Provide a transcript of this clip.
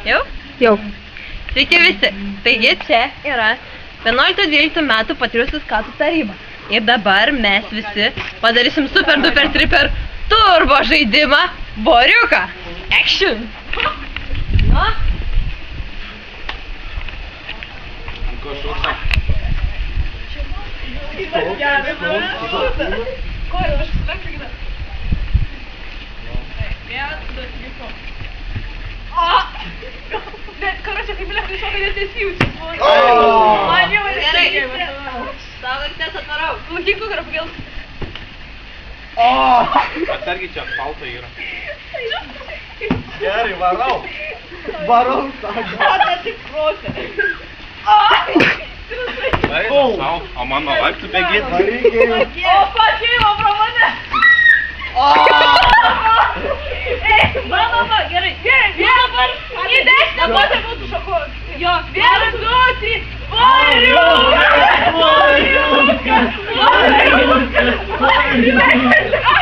Jau? Jau. Sveiki visi. Taigi čia yra 11-12 metų Patriusių skatų taryba. Ir dabar mes visi padarysim super duper triper turbo žaidimą Boriuką. Action! Na? Ant ko šūksa? Bet, короче, kaip blėk, tai šokai net nesijaučiu. O! Man jau Gerai. Savo aktes atvarau. Laikyk nugarą pagelti. Atsargiai čia asfalto yra. Gerai, varau. Varau, sako. O, tik protė. Eina sau, o mano laiptų bėgėt. Varykėjau. O, pakėjo pro mane. Mama, gerai. Dabar į dešinę pusę būtų šoko. Jo, 1, 2, 3. Boriukas! Boriukas! Boriukas! Boriukas!